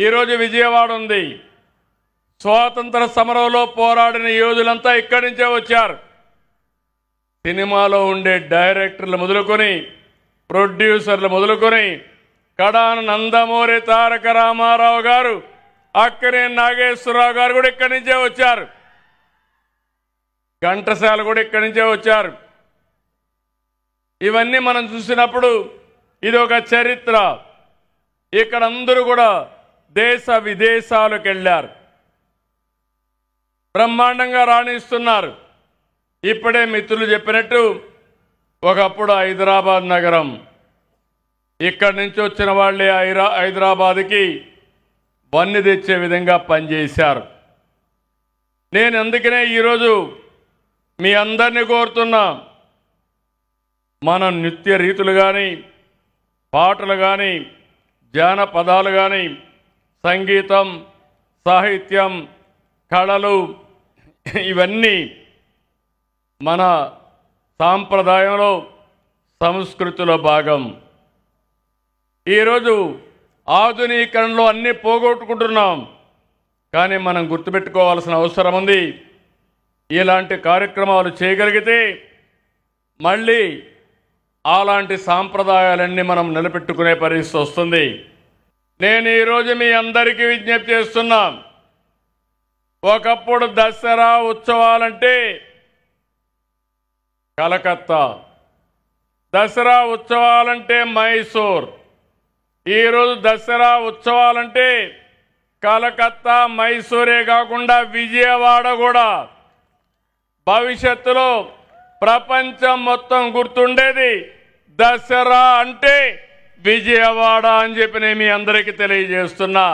ఈరోజు విజయవాడ ఉంది. స్వాతంత్ర సమరంలో పోరాడిన యోధులంతా ఇక్కడి నుంచే వచ్చారు. సినిమాలో ఉండే డైరెక్టర్లు మొదలుకొని ప్రొడ్యూసర్లు మొదలుకొని కడాన నందమూరి తారక రామారావు గారు, అక్కినే నాగేశ్వరరావు గారు కూడా ఇక్కడి నుంచే వచ్చారు. ఘంటసాల కూడా ఇక్కడి నుంచే వచ్చారు. ఇవన్నీ మనం చూసినప్పుడు ఇది ఒక చరిత్ర. ఇక్కడ అందరూ కూడా దేశ విదేశాలకు వెళ్ళారు, బ్రహ్మాండంగా రాణిస్తున్నారు. ఇప్పుడే మిత్రులు చెప్పినట్టు ఒకప్పుడు హైదరాబాద్ నగరం, ఇక్కడి నుంచి వచ్చిన వాళ్ళే హైదరాబాద్కి వన్నె తెచ్చే విధంగా పనిచేశారు. నేను అందుకనే ఈరోజు మీ అందరినీ కోరుతున్నా, మన నృత్య రీతులు కానీ, పాటలు కానీ, జానపదాలు కానీ, సంగీతం, సాహిత్యం, కళలు ఇవన్నీ మన సాంప్రదాయంలో, సంస్కృతిలో భాగం. ఈరోజు ఆధునీకరణలో అన్నీ పోగొట్టుకుంటున్నాం. కానీ మనం గుర్తుపెట్టుకోవాల్సిన అవసరం ఉంది. ఇలాంటి కార్యక్రమాలు చేయగలిగితే మళ్ళీ అలాంటి సాంప్రదాయాలన్నీ మనం నిలబెట్టుకునే పరిస్థితి వస్తుంది. నేను ఈరోజు మీ అందరికీ విజ్ఞప్తి చేస్తున్నా, ఒకప్పుడు దసరా ఉత్సవాలంటే కలకత్తా, దసరా ఉత్సవాలంటే మైసూర్. ఈరోజు దసరా ఉత్సవాలంటే కలకత్తా, మైసూరే కాకుండా విజయవాడ కూడా. భవిష్యత్తులో ప్రపంచం మొత్తం గుర్తుండేది దసరా అంటే విజయవాడ అని చెప్పి నేను మీ అందరికీ తెలియజేస్తున్నా.